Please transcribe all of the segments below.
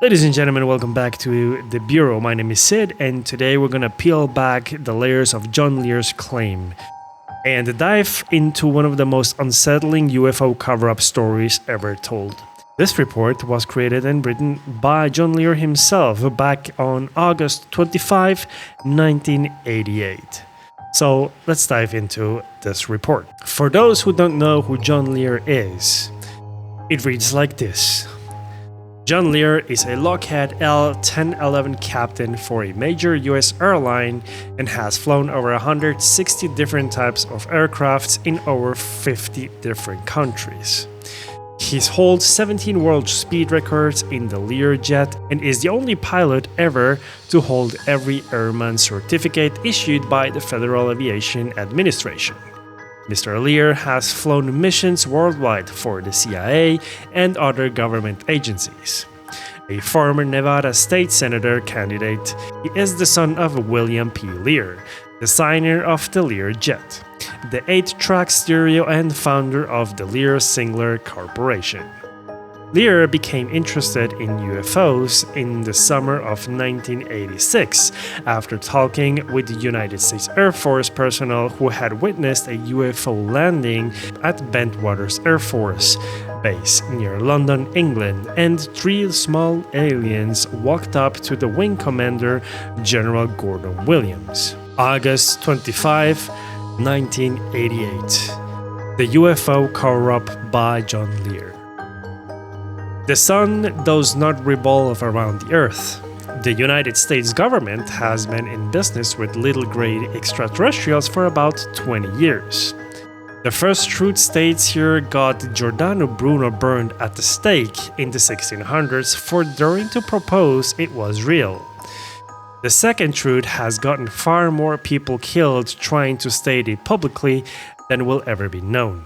Ladies and gentlemen, welcome back to the Bureau. My name is Sid, and today we're gonna peel back the layers of John Lear's claim and dive into one of the most unsettling UFO cover-up stories ever told. This report was created and written by John Lear himself back on August 25, 1988. So let's dive into this report. For those who don't know who John Lear is, it reads like this. John Lear is a Lockheed L-1011 captain for a major US airline and has flown over 160 different types of aircrafts in over 50 different countries. He holds 17 world speed records in the Lear jet and is the only pilot ever to hold every airman certificate issued by the Federal Aviation Administration. Mr. Lear has flown missions worldwide for the CIA and other government agencies. A former Nevada state senator candidate, he is the son of William P. Lear, designer of the Lear jet, the 8-track stereo and founder of the Lear Singler Corporation. Lear became interested in UFOs in the summer of 1986 after talking with the United States Air Force personnel who had witnessed a UFO landing at Bentwaters Air Force Base near London, England, and 3 small aliens walked up to the wing commander, General Gordon Williams. August 25, 1988. The UFO cover-up by John Lear. The sun does not revolve around the Earth. The United States government has been in business with little-grade extraterrestrials for about 20 years. The first truth states here got Giordano Bruno burned at the stake in the 1600s for daring to propose it was real. The second truth has gotten far more people killed trying to state it publicly than will ever be known.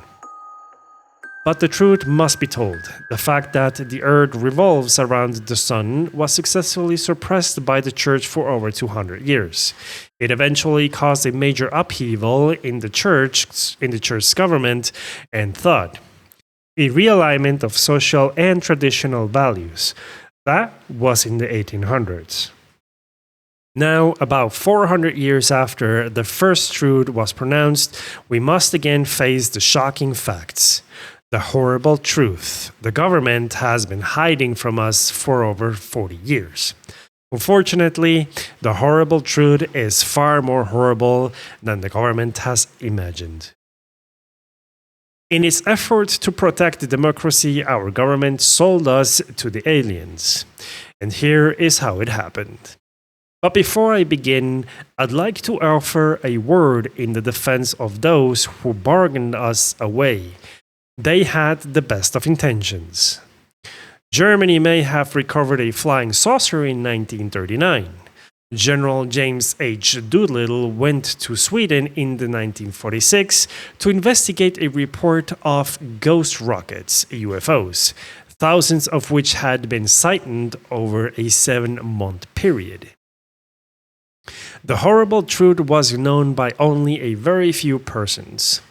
But the truth must be told. The fact that the Earth revolves around the Sun was successfully suppressed by the Church for over 200 years. It eventually caused a major upheaval in the Church's government and thought. A realignment of social and traditional values. That was in the 1800s. Now, about 400 years after the first truth was pronounced, we must again face the shocking facts. The horrible truth the government has been hiding from us for over 40 years. Unfortunately, the horrible truth is far more horrible than the government has imagined. In its effort to protect democracy, our government sold us to the aliens. And here is how it happened. But before I begin, I'd like to offer a word in the defense of those who bargained us away. They had the best of intentions. Germany may have recovered a flying saucer in 1939. General James H. Doolittle went to Sweden in the 1946 to investigate a report of ghost rockets, UFOs, thousands of which had been sighted over a 7-month period. The horrible truth was known by only a very few persons.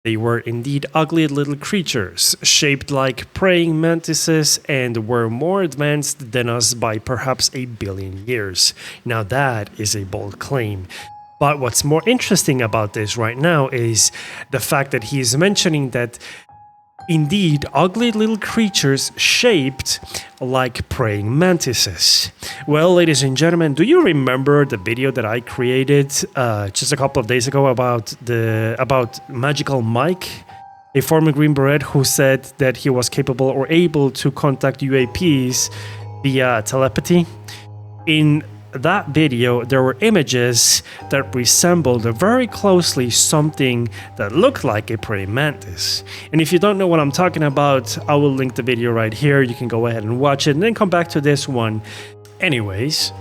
They were indeed ugly little creatures, shaped like praying mantises, and were more advanced than us by perhaps 1 billion years. Now that is a bold claim. But what's more interesting about this right now is the fact that he is mentioning that indeed ugly little creatures shaped like praying mantises. Well, ladies and gentlemen, do you remember the video that I created just a couple of days ago about Magical Mike, a former Green Beret who said that he was capable or able to contact UAPs via telepathy? In that video, there were images that resembled very closely something that looked like a praying mantis. And if you don't know what I'm talking about, I will link the video right here. You can go ahead and watch it and then come back to this one. Anyways,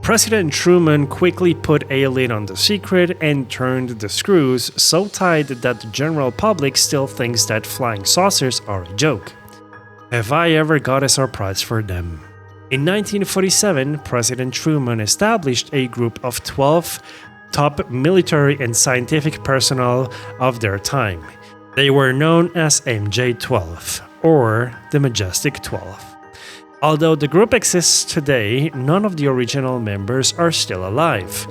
President Truman quickly put a lid on the secret and turned the screws so tight that the general public still thinks that flying saucers are a joke. Have I ever got a surprise for them? In 1947, President Truman established a group of 12 top military and scientific personnel of their time. They were known as MJ-12, or the Majestic 12. Although the group exists today, none of the original members are still alive.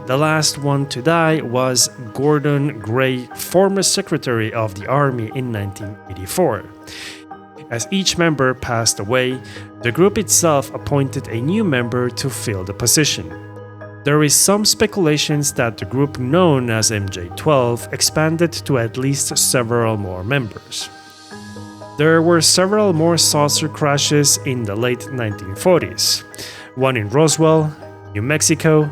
The last one to die was Gordon Gray, former Secretary of the Army in 1984. As each member passed away, the group itself appointed a new member to fill the position. There is some speculations that the group known as MJ-12 expanded to at least several more members. There were several more saucer crashes in the late 1940s, one in Roswell, New Mexico,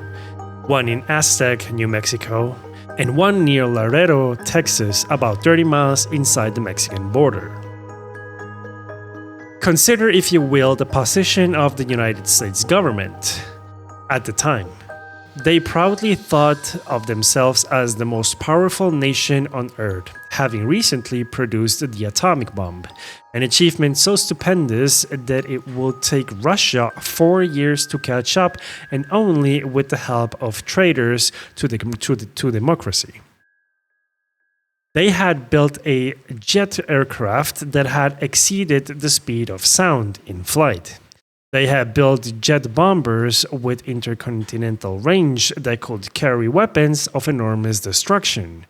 one in Aztec, New Mexico, and one near Laredo, Texas, about 30 miles inside the Mexican border. Consider, if you will, the position of the United States government at the time. They proudly thought of themselves as the most powerful nation on Earth, having recently produced the atomic bomb, an achievement so stupendous that it would take Russia 4 years to catch up, and only with the help of traitors to democracy. They had built a jet aircraft that had exceeded the speed of sound in flight. They had built jet bombers with intercontinental range that could carry weapons of enormous destruction.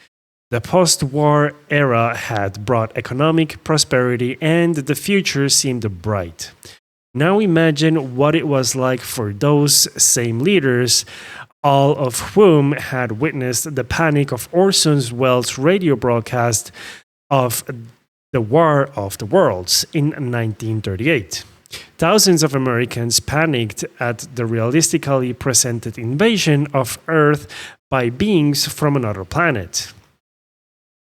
The post-war era had brought economic prosperity and the future seemed bright. Now imagine what it was like for those same leaders, all of whom had witnessed the panic of Orson Welles' radio broadcast of the War of the Worlds in 1938. Thousands of Americans panicked at the realistically presented invasion of Earth by beings from another planet.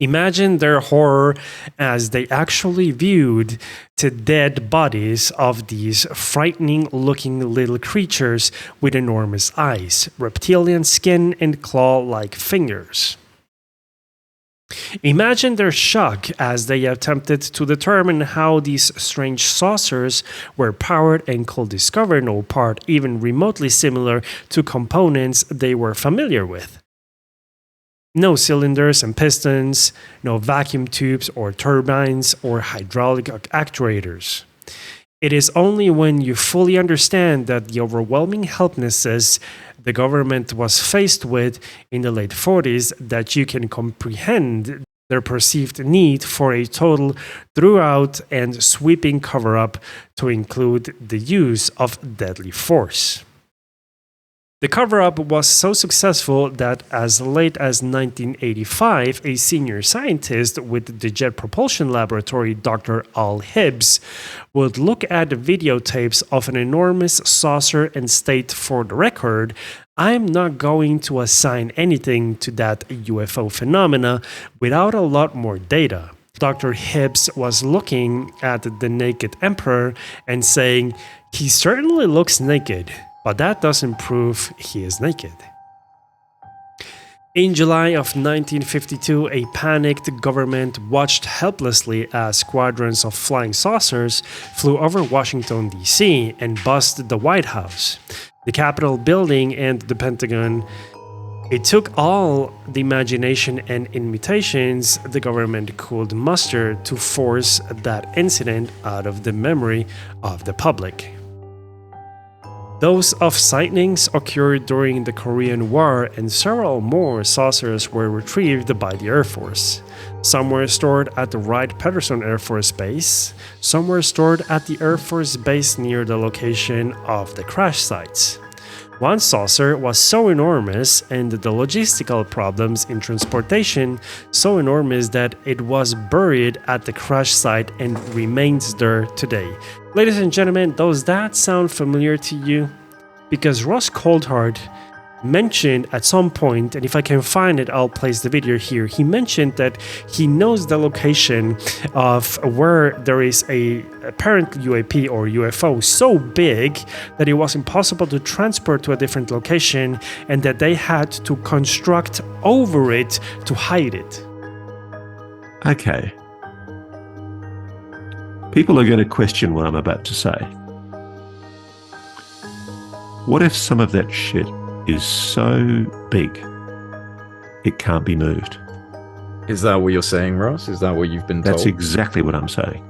Imagine their horror as they actually viewed the dead bodies of these frightening-looking little creatures with enormous eyes, reptilian skin, and claw-like fingers. Imagine their shock as they attempted to determine how these strange saucers were powered and could discover no part even remotely similar to components they were familiar with. No cylinders and pistons, no vacuum tubes or turbines or hydraulic actuators. It is only when you fully understand that the overwhelming helplessness the government was faced with in the late 40s that you can comprehend their perceived need for a total, throughout, and sweeping cover-up to include the use of deadly force. The cover-up was so successful that as late as 1985, a senior scientist with the Jet Propulsion Laboratory, Dr. Al Hibbs, would look at the videotapes of an enormous saucer and state, for the record, "I'm not going to assign anything to that UFO phenomena without a lot more data." Dr. Hibbs was looking at the naked emperor and saying, "He certainly looks naked, but that doesn't prove he is naked." In July of 1952, a panicked government watched helplessly as squadrons of flying saucers flew over Washington, D.C. and buzzed the White House, the Capitol building, and the Pentagon. It took all the imagination and imitations the government could muster to force that incident out of the memory of the public. Those of sightings occurred during the Korean War, and several more saucers were retrieved by the Air Force. Some were stored at the Wright-Patterson Air Force Base. Some were stored at the Air Force Base near the location of the crash sites. One saucer was so enormous, and the logistical problems in transportation so enormous, that it was buried at the crash site and remains there today. Ladies and gentlemen, does that sound familiar to you? Because Ross Coulthard mentioned at some point, and if I can find it, I'll place the video here. He mentioned that he knows the location of where there is a apparent UAP or UFO so big that it was impossible to transport to a different location, and that they had to construct over it to hide it. Okay. People are going to question what I'm about to say. What if some of that shit is so big it can't be moved? Is that what you're saying, Ross? Is that what you've been told? That's exactly what I'm saying.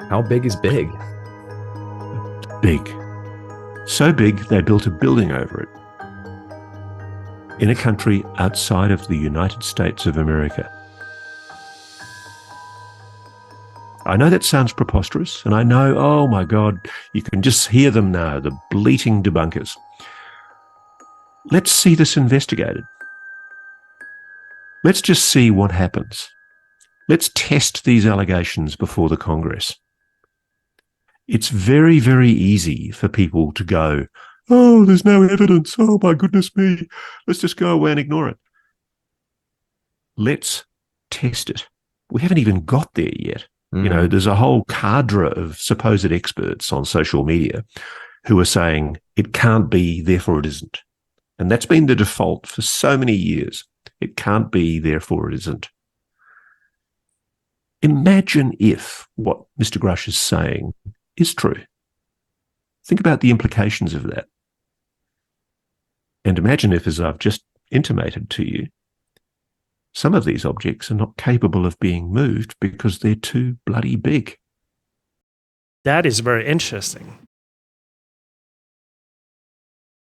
How big is big? big. So big they built a building over it in a country outside of the United States of America. I know that sounds preposterous, and I know, oh my God, you can just hear them now, the bleating debunkers. Let's see this investigated. Let's just see what happens. Let's test these allegations before the Congress. It's very, very easy for people to go, oh, there's no evidence. Oh, my goodness me. Let's just go away and ignore it. Let's test it. We haven't even got there yet. You know, there's a whole cadre of supposed experts on social media who are saying it can't be, therefore it isn't. And that's been the default for so many years. It can't be, therefore it isn't. Imagine if what Mr. Grush is saying is true. Think about the implications of that. And imagine if, as I've just intimated to you, some of these objects are not capable of being moved because they're too bloody big. That is very interesting.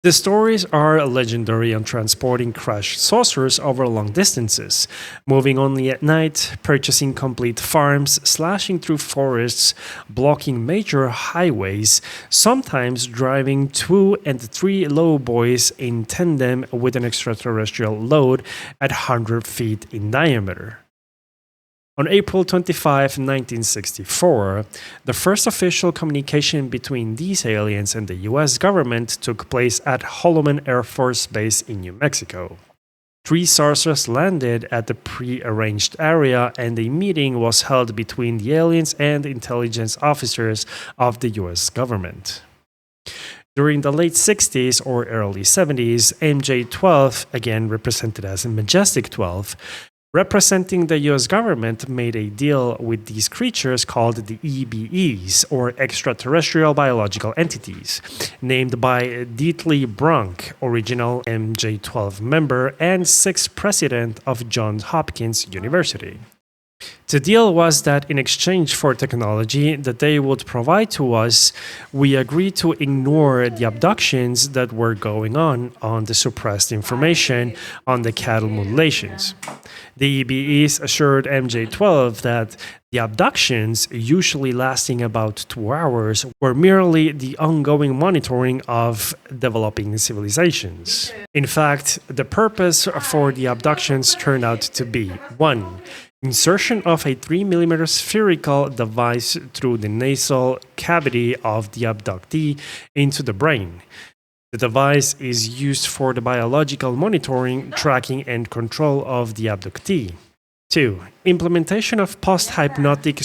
The stories are legendary on transporting crashed saucers over long distances, moving only at night, purchasing complete farms, slashing through forests, blocking major highways, sometimes driving 2 and 3 lowboys in tandem with an extraterrestrial load at 100 feet in diameter. On April 25, 1964, the first official communication between these aliens and the US government took place at Holloman Air Force Base in New Mexico. 3 saucers landed at the pre-arranged area, and a meeting was held between the aliens and intelligence officers of the US government. During the late 60s or early 70s, MJ-12, again represented as Majestic 12, representing the US government, made a deal with these creatures called the EBEs, or extraterrestrial biological entities, named by Dietley Brunk, original MJ-12 member and 6th president of Johns Hopkins University. The deal was that in exchange for technology that they would provide to us, we agreed to ignore the abductions that were going on the suppressed information on the cattle mutilations. The EBEs assured MJ-12 that the abductions, usually lasting about 2 hours, were merely the ongoing monitoring of developing civilizations. In fact, the purpose for the abductions turned out to be 1. Insertion of a 3mm spherical device through the nasal cavity of the abductee into the brain. The device is used for the biological monitoring, tracking, and control of the abductee. 2. Implementation of post-hypnotic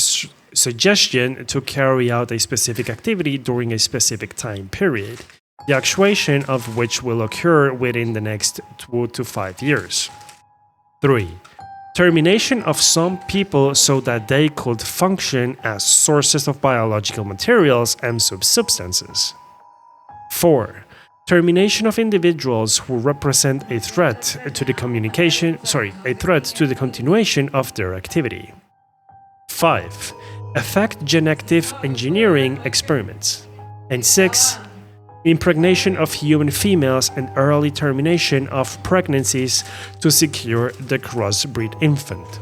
suggestion to carry out a specific activity during a specific time period, the actuation of which will occur within the next 2 to 5 years. 3. Termination of some people so that they could function as sources of biological materials and substances. 4. Termination of individuals who represent a threat to the continuation of their activity. 5. Effect genetic engineering experiments. And 6. Impregnation of human females and early termination of pregnancies to secure the crossbreed infant.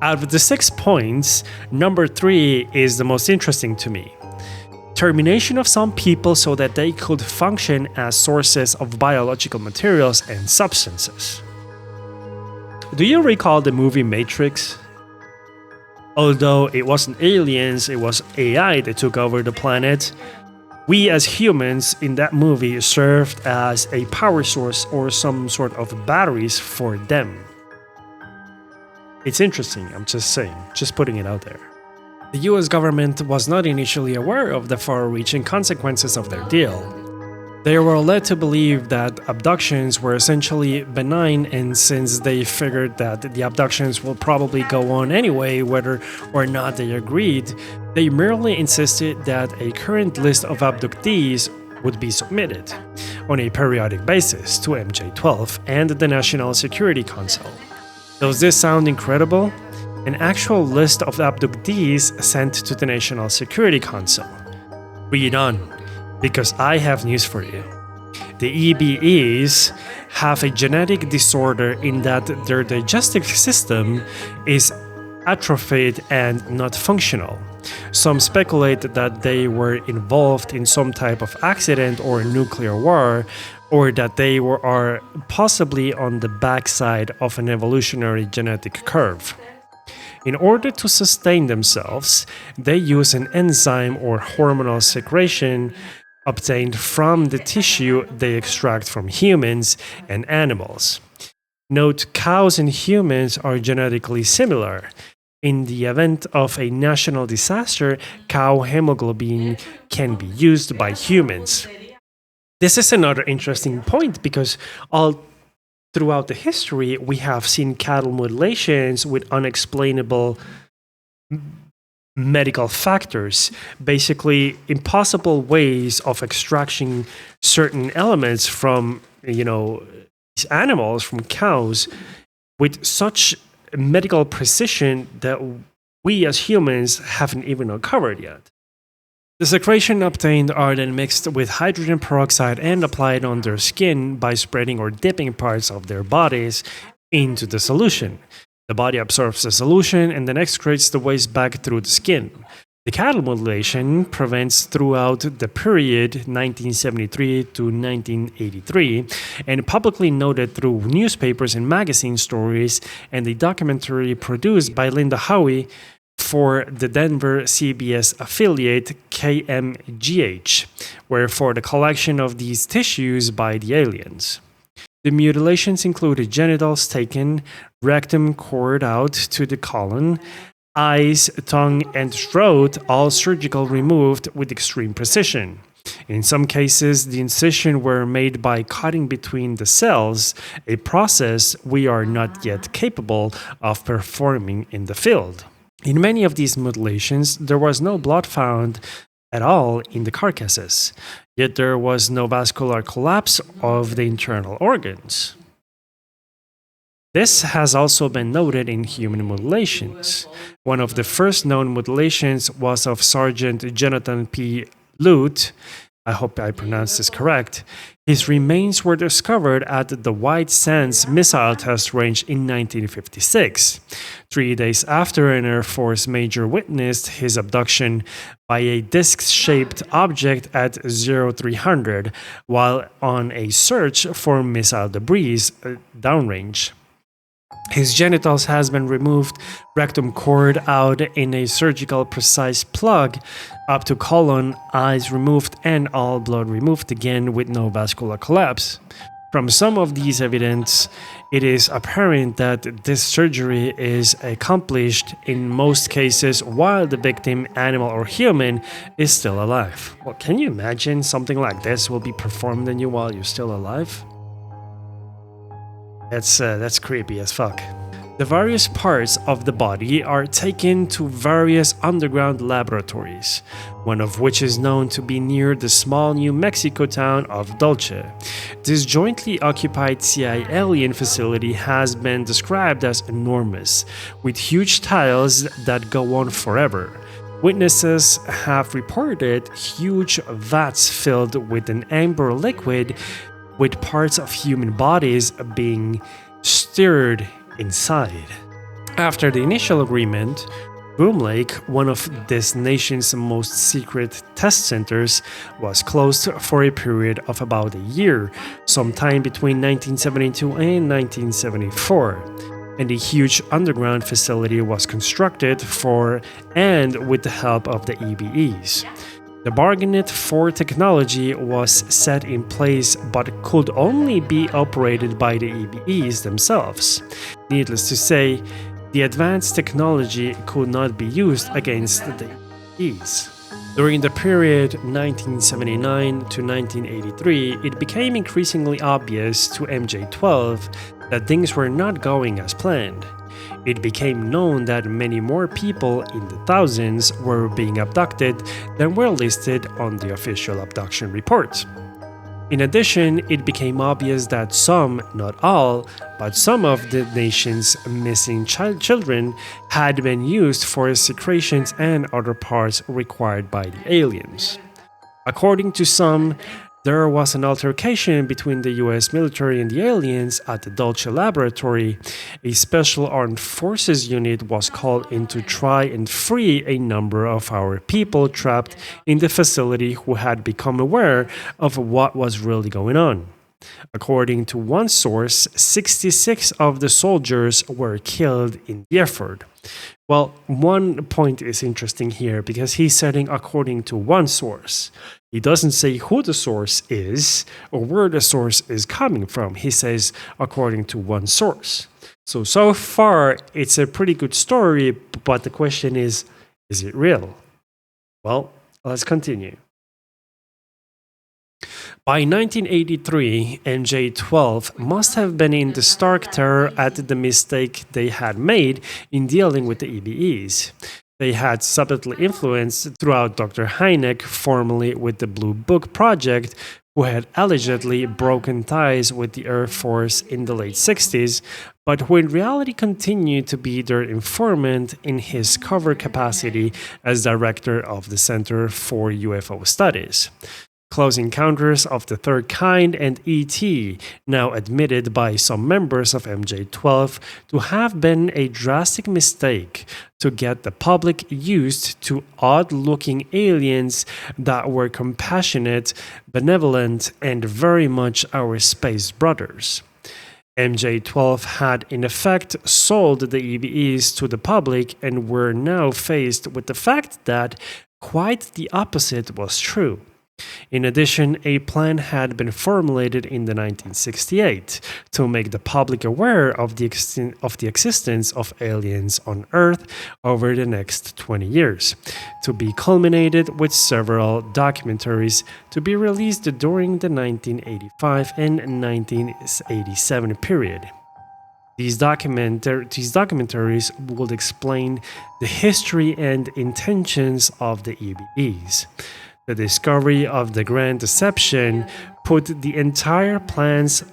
Out of the 6 points, number 3 is the most interesting to me. Termination of some people so that they could function as sources of biological materials and substances. Do you recall the movie Matrix? Although it wasn't aliens, it was AI that took over the planet, we as humans in that movie served as a power source or some sort of batteries for them. It's interesting, I'm just saying, just putting it out there. The US government was not initially aware of the far-reaching consequences of their deal. They were led to believe that abductions were essentially benign, and since they figured that the abductions will probably go on anyway, whether or not they agreed, they merely insisted that a current list of abductees would be submitted on a periodic basis to MJ-12 and the National Security Council. Does this sound incredible? An actual list of abductees sent to the National Security Council. Read on, because I have news for you. The EBEs have a genetic disorder in that their digestive system is atrophied and not functional. Some speculate that they were involved in some type of accident or nuclear war, or that they are possibly on the backside of an evolutionary genetic curve. In order to sustain themselves, they use an enzyme or hormonal secretion obtained from the tissue they extract from humans and animals. Note, cows and humans are genetically similar. In the event of a national disaster, cow hemoglobin can be used by humans. This is another interesting point because all throughout the history we have seen cattle mutilations with unexplainable medical factors, basically impossible ways of extracting certain elements from these animals, from cows, with such medical precision that we as humans haven't even uncovered yet. The secretion obtained are then mixed with hydrogen peroxide and applied on their skin by spreading or dipping parts of their bodies into the solution. The body absorbs the solution and then excretes the waste back through the skin. The cattle mutilation prevents throughout the period 1973 to 1983 and publicly noted through newspapers and magazine stories and a documentary produced by Linda Howe for the Denver CBS affiliate KMGH, where for the collection of these tissues by the aliens. The mutilations included genitals taken, rectum cored out to the colon, eyes, tongue, and throat, all surgical removed with extreme precision. In some cases, the incisions were made by cutting between the cells, a process we are not yet capable of performing in the field. In many of these mutilations, there was no blood found at all in the carcasses, yet there was no vascular collapse of the internal organs. This has also been noted in human mutilations. One of the first known mutilations was of Sergeant Jonathan P. Lute. I hope I pronounced this correct. His remains were discovered at the White Sands Missile Test Range in 1956, 3 days after an Air Force major witnessed his abduction by a disc-shaped object at 0300 while on a search for missile debris downrange. His genitals has been removed, rectum cored out in a surgical precise plug up to colon, eyes removed, and all blood removed again with no vascular collapse. From some of these evidence, it is apparent that this surgery is accomplished in most cases while the victim, animal or human, is still alive. Well, can you imagine something like this will be performed on you while you're still alive? That's creepy as fuck. The various parts of the body are taken to various underground laboratories, one of which is known to be near the small New Mexico town of Dulce. This jointly occupied CIA alien facility has been described as enormous, with huge tiles that go on forever. Witnesses have reported huge vats filled with an amber liquid with parts of human bodies being stirred inside. After the initial agreement, Boom Lake, one of this nation's most secret test centers, was closed for a period of about a year, sometime between 1972 and 1974, and a huge underground facility was constructed for and with the help of the EBEs. The bargainet for technology was set in place but could only be operated by the EBEs themselves. Needless to say, the advanced technology could not be used against the EBEs. During the period 1979 to 1983, it became increasingly obvious to MJ-12 that things were not going as planned. It became known that many more people in the thousands were being abducted than were listed on the official abduction reports. In addition, it became obvious that some, not all, but some of the nation's missing children had been used for secretions and other parts required by the aliens. According to some, there was an altercation between the US military and the aliens at the Dulce laboratory. A special armed forces unit was called in to try and free a number of our people trapped in the facility who had become aware of what was really going on. According to one source, 66 of the soldiers were killed in the effort. Well, one point is interesting here because he's saying according to one source. He doesn't say who the source is or where the source is coming from. He says according to one source. So far, it's a pretty good story, but the question is it real? Well, let's continue. By 1983, MJ-12 must have been in the stark terror at the mistake they had made in dealing with the EBEs. They had subtly influenced throughout Dr. Hynek, formerly with the Blue Book Project, who had allegedly broken ties with the Air Force in the late 60s, but who in reality continued to be their informant in his cover capacity as director of the Center for UFO Studies. Close Encounters of the Third Kind and E.T., now admitted by some members of MJ-12 to have been a drastic mistake to get the public used to odd-looking aliens that were compassionate, benevolent, and very much our space brothers. MJ-12 had in effect sold the EBEs to the public and were now faced with the fact that quite the opposite was true. In addition, a plan had been formulated in the 1968 to make the public aware of the existence of aliens on Earth over the next 20 years, to be culminated with several documentaries to be released during the 1985 and 1987 period. These documentaries would explain the history and intentions of the EBEs. The discovery of the Grand Deception put the entire plans,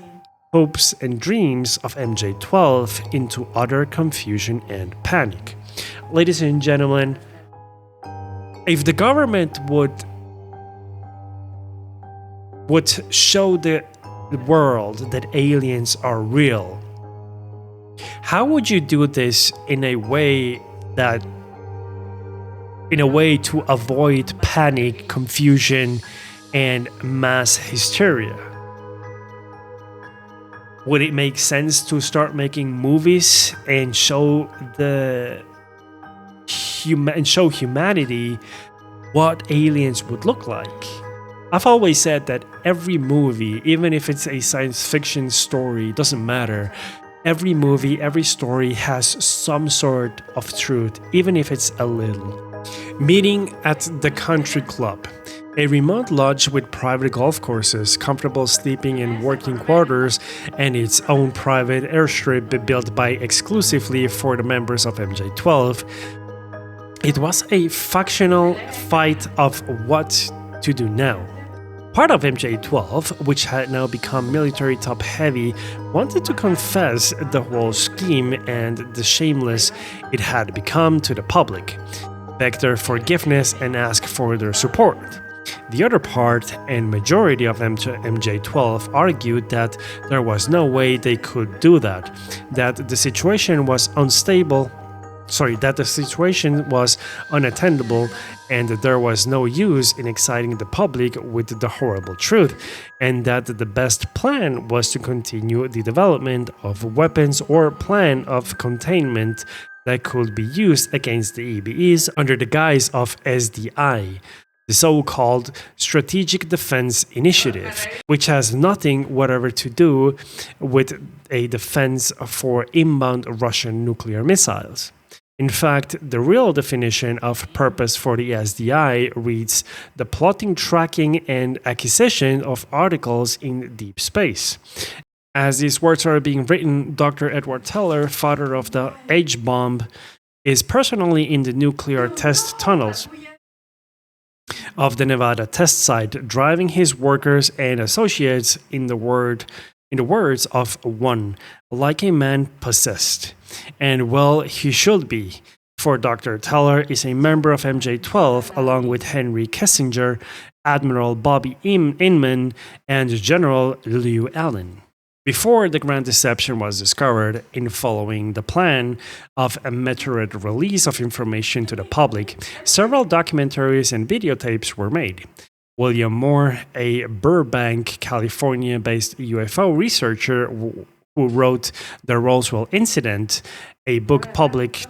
hopes, and dreams of MJ-12 into utter confusion and panic. Ladies and gentlemen, if the government would show the world that aliens are real, how would you do this in a way to avoid panic, confusion, and mass hysteria? Would it make sense to start making movies and show humanity what aliens would look like? I've always said that every movie, even if it's a science fiction story, doesn't matter. Every movie, every story has some sort of truth, even if it's a little. Meeting at the country club, a remote lodge with private golf courses, comfortable sleeping and working quarters, and its own private airstrip built by exclusively for the members of MJ-12. It was a factional fight of what to do now. Part of MJ-12, which had now become military top-heavy, wanted to confess the whole scheme and the shameless it had become to the public, beg their forgiveness, and ask for their support. The other part and majority of MJ-12 argued that there was no way they could do that the situation was unattendable, and that there was no use in exciting the public with the horrible truth, and that the best plan was to continue the development of weapons or plan of containment that could be used against the EBEs under the guise of SDI, the so-called Strategic Defense Initiative, which has nothing whatever to do with a defense for inbound Russian nuclear missiles. In fact, the real definition of purpose for the SDI reads the plotting, tracking, and acquisition of articles in deep space. As these words are being written, Dr. Edward Teller, father of the H-bomb, is personally in the nuclear test tunnels of the Nevada test site, driving his workers and associates, in the words of one, like a man possessed. And well, he should be, for Dr. Teller is a member of MJ-12 along with Henry Kissinger, Admiral Bobby Inman, and General Lew Allen. Before the Grand Deception was discovered, in following the plan of a meteorite release of information to the public, several documentaries and videotapes were made. William Moore, a Burbank, California-based UFO researcher who wrote The Roswell Incident, a book published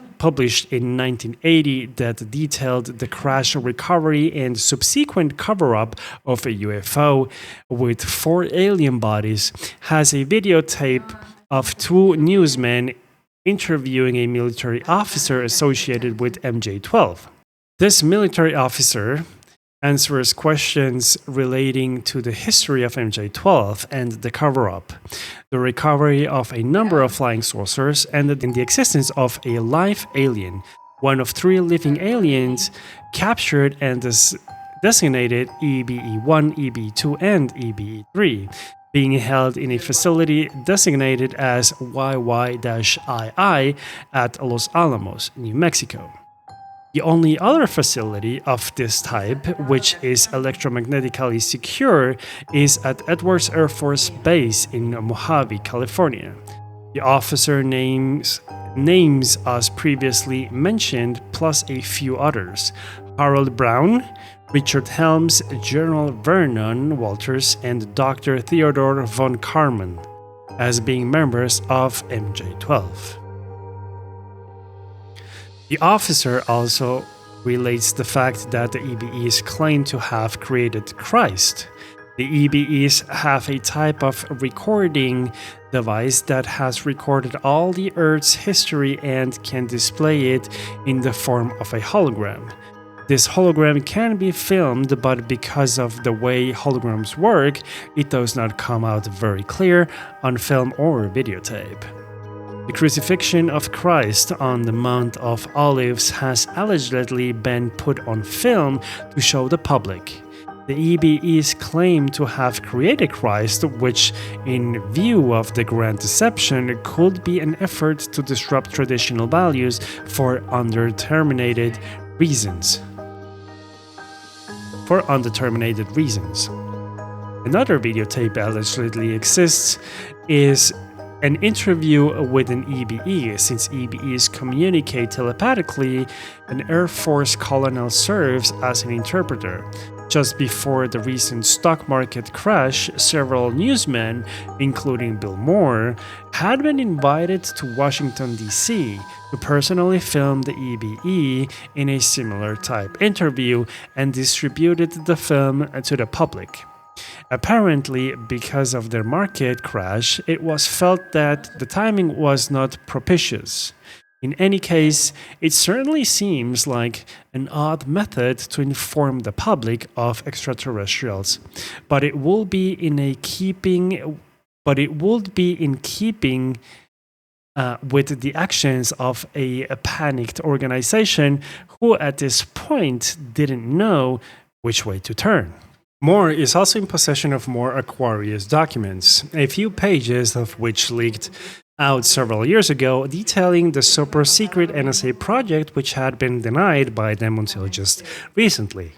in 1980 that detailed the crash recovery and subsequent cover-up of a UFO with 4 alien bodies, has a videotape of 2 newsmen interviewing a military officer associated with MJ-12. This military officer answers questions relating to the history of MJ-12 and the cover-up, the recovery of a number of flying saucers, and the existence of a live alien, one of 3 living aliens captured and designated EBE-1, EBE-2, and EBE-3, being held in a facility designated as YY-II at Los Alamos, New Mexico. The only other facility of this type, which is electromagnetically secure, is at Edwards Air Force Base in Mojave, California. The officer names as previously mentioned, plus a few others: Harold Brown, Richard Helms, General Vernon Walters, and Dr. Theodore von Karman, as being members of MJ-12. The officer also relates the fact that the EBEs claim to have created Christ. The EBEs have a type of recording device that has recorded all the Earth's history and can display it in the form of a hologram. This hologram can be filmed, but because of the way holograms work, it does not come out very clear on film or videotape. The crucifixion of Christ on the Mount of Olives has allegedly been put on film to show the public. The EBEs claim to have created Christ, which, in view of the Grand Deception, could be an effort to disrupt traditional values for undetermined reasons. Another videotape allegedly exists is an interview with an EBE. Since EBEs communicate telepathically, an Air Force colonel serves as an interpreter. Just before the recent stock market crash, several newsmen, including Bill Moore, had been invited to Washington, D.C. to personally film the EBE in a similar type interview and distributed the film to the public. Apparently, because of their market crash, it was felt that the timing was not propitious. In any case, it certainly seems like an odd method to inform the public of extraterrestrials, but it would be in keeping with the actions of a panicked organization who at this point didn't know which way to turn. Moore is also in possession of more Aquarius documents, a few pages of which leaked out several years ago, detailing the super secret NSA project which had been denied by them until just recently.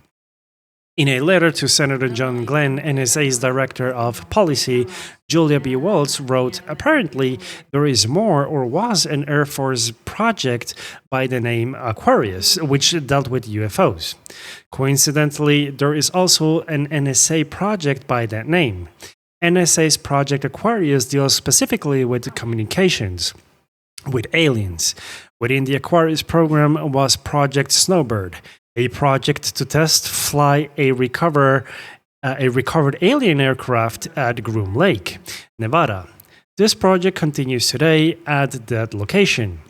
In a letter to Senator John Glenn, NSA's Director of Policy, Julia B. Waltz wrote, "Apparently, there is more or was an Air Force project by the name Aquarius, which dealt with UFOs. Coincidentally, there is also an NSA project by that name. NSA's Project Aquarius deals specifically with communications with aliens. Within the Aquarius program was Project Snowbird, a project to test fly a recovered alien aircraft at Groom Lake, Nevada. This project continues today at that location.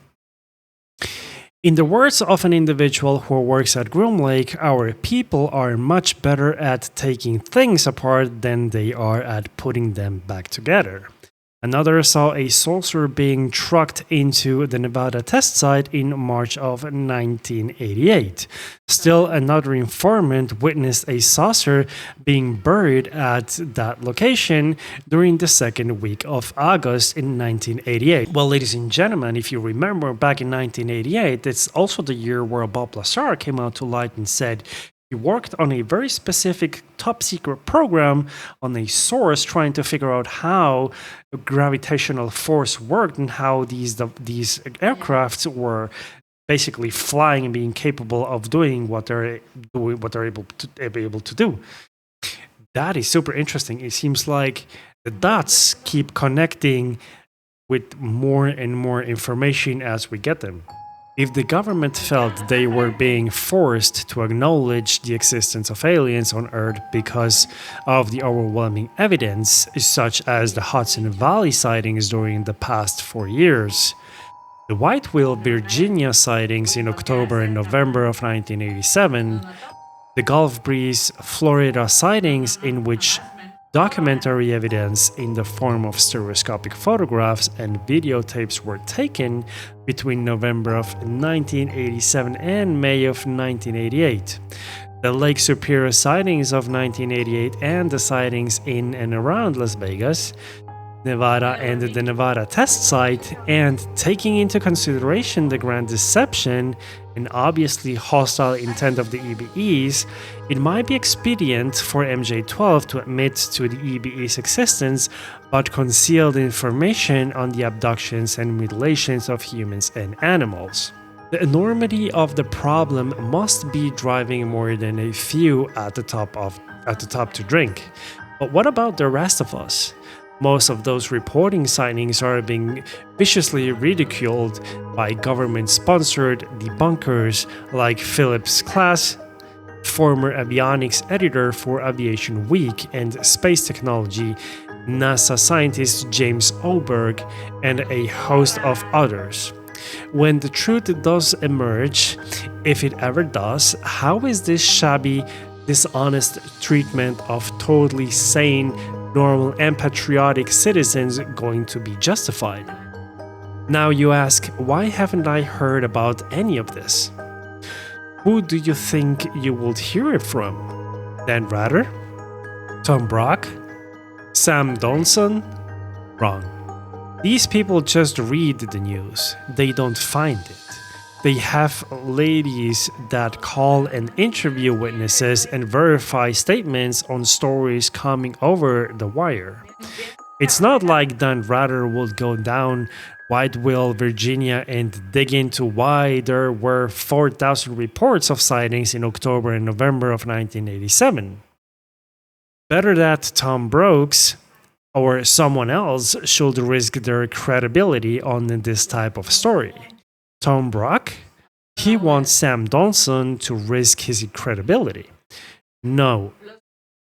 In the words of an individual who works at Groom Lake, our people are much better at taking things apart than they are at putting them back together." Another saw a saucer being trucked into the Nevada test site in March of 1988. Still, another informant witnessed a saucer being buried at that location during the second week of August in 1988. Well, ladies and gentlemen, if you remember back in 1988, it's also the year where Bob Lazar came out to light and said He worked on a very specific top secret program on a source trying to figure out how gravitational force worked and how these aircrafts were basically flying and being capable of doing what they're able to do. That is super interesting. It seems like the dots keep connecting with more and more information as we get them. If the government felt they were being forced to acknowledge the existence of aliens on Earth because of the overwhelming evidence, such as the Hudson Valley sightings during the past 4 years, the White Whale, Virginia sightings in October and November of 1987, the Gulf Breeze, Florida sightings in which documentary evidence in the form of stereoscopic photographs and videotapes were taken between November of 1987 and May of 1988. The Lake Superior sightings of 1988 and the sightings in and around Las Vegas, Nevada and the Nevada test site, and taking into consideration the grand deception and obviously hostile intent of the EBEs, it might be expedient for MJ-12 to admit to the EBE's existence but conceal the information on the abductions and mutilations of humans and animals. The enormity of the problem must be driving more than a few at the top to drink. But what about the rest of us? Most of those reporting sightings are being viciously ridiculed by government-sponsored debunkers like Phillips Klass, former avionics editor for Aviation Week and Space Technology, NASA scientist James Oberg, and a host of others. When the truth does emerge, if it ever does, how is this shabby, dishonest treatment of totally sane, normal and patriotic citizens going to be justified? Now you ask, why haven't I heard about any of this? Who do you think you would hear it from? Dan Rather? Tom Brock? Sam Donson? Wrong. These people just read the news. They don't find it. They have ladies that call and interview witnesses and verify statements on stories coming over the wire. It's not like Dan Rather would go down White Whale, Virginia and dig into why there were 4,000 reports of sightings in October and November of 1987. Better that Tom Brooks or someone else should risk their credibility on this type of story. Tom Brock? He wants Sam Donson to risk his credibility. No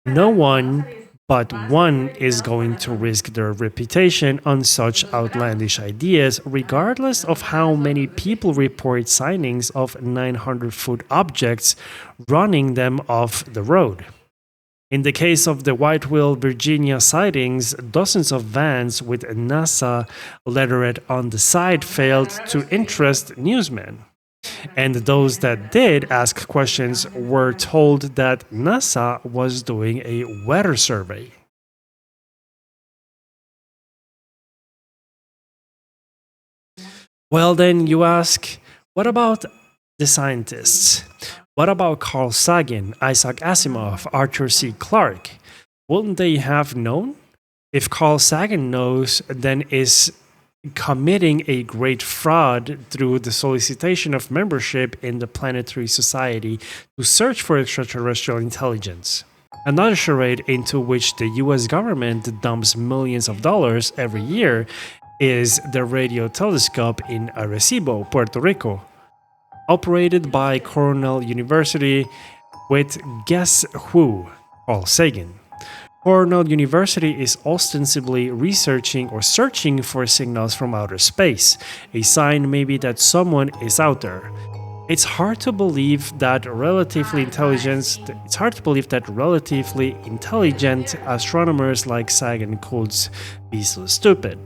one but one is going to risk their reputation on such outlandish ideas, regardless of how many people report sightings of 900-foot objects running them off the road. In the case of the White Whale, Virginia sightings, dozens of vans with NASA lettered on the side failed to interest newsmen. And those that did ask questions were told that NASA was doing a weather survey. Well, then you ask, what about the scientists? What about Carl Sagan, Isaac Asimov, Arthur C. Clarke? Wouldn't they have known? If Carl Sagan knows, then is committing a great fraud through the solicitation of membership in the Planetary Society to search for extraterrestrial intelligence. Another charade into which the US government dumps millions of dollars every year is the radio telescope in Arecibo, Puerto Rico, operated by Cornell University with guess who? Carl Sagan. Cornell University is ostensibly researching or searching for signals from outer space, a sign maybe that someone is out there. It's hard to believe that relatively intelligent astronomers like Sagan could be so stupid.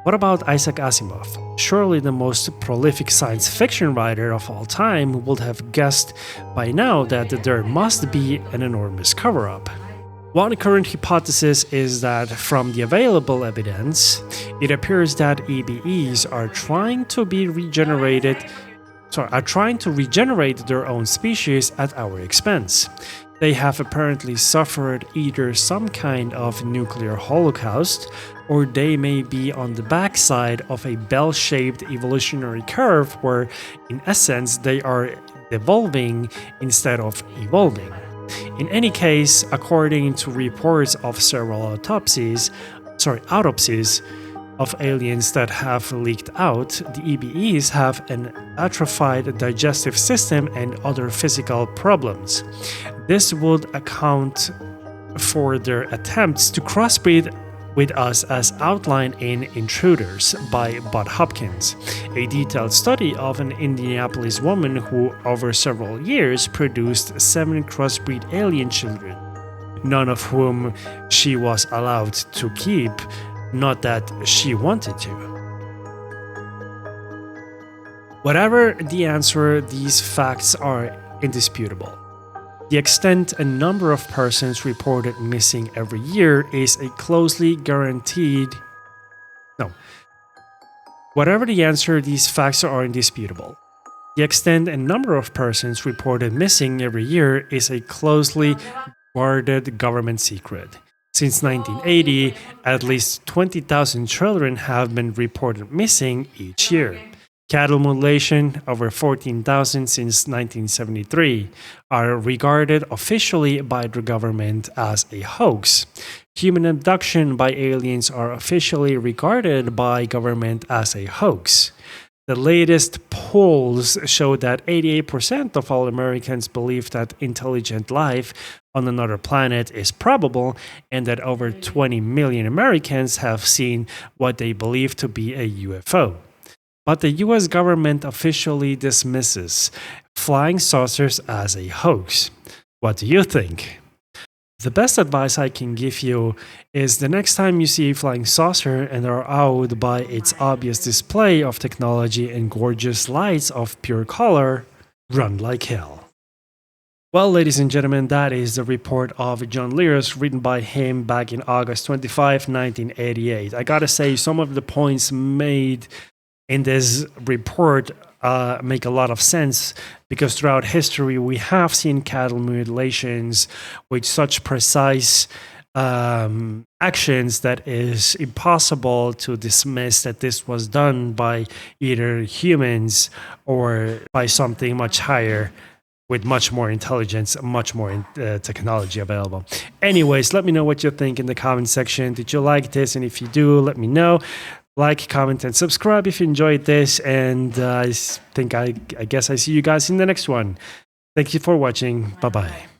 What about Isaac Asimov? Surely the most prolific science fiction writer of all time would have guessed by now that there must be an enormous cover-up. One current hypothesis is that from the available evidence, it appears that EBEs are trying to be regenerated are trying to regenerate their own species at our expense. They have apparently suffered either some kind of nuclear holocaust, or they may be on the backside of a bell-shaped evolutionary curve where, in essence, they are devolving instead of evolving. In any case, according to reports of several autopsies of aliens that have leaked out, the EBEs have an atrophied digestive system and other physical problems. This would account for their attempts to crossbreed with us as outlined in Intruders by Bud Hopkins, a detailed study of an Indianapolis woman who over several years produced 7 crossbreed alien children, none of whom she was allowed to keep, not that she wanted to. Whatever the answer, these facts are indisputable. The extent and number of persons reported missing every year is a closely guaranteed. No. Whatever the answer, these facts are indisputable. The extent and number of persons reported missing every year is a closely guarded government secret. Since 1980, at least 20,000 children have been reported missing each year. Cattle mutilation, over 14,000 since 1973, are regarded officially by the government as a hoax. Human abduction by aliens are officially regarded by government as a hoax. The latest polls show that 88% of all Americans believe that intelligent life on another planet is probable, and that over 20 million Americans have seen what they believe to be a UFO. But the US government officially dismisses flying saucers as a hoax. What do you think? The best advice I can give you is the next time you see a flying saucer and are awed by its obvious display of technology and gorgeous lights of pure color, run like hell. Well, ladies and gentlemen, that is the report of John Lear, written by him back in August 25, 1988. I gotta say, some of the points made in this report make a lot of sense, because throughout history we have seen cattle mutilations with such precise actions that is impossible to dismiss that this was done by either humans or by something much higher with much more intelligence, much more technology available. Anyways, let me know what you think in the comment section. Did you like this? And if you do, let me know. Like, comment, and subscribe if you enjoyed this. And I guess I see you guys in the next one. Thank you for watching. Bye-bye.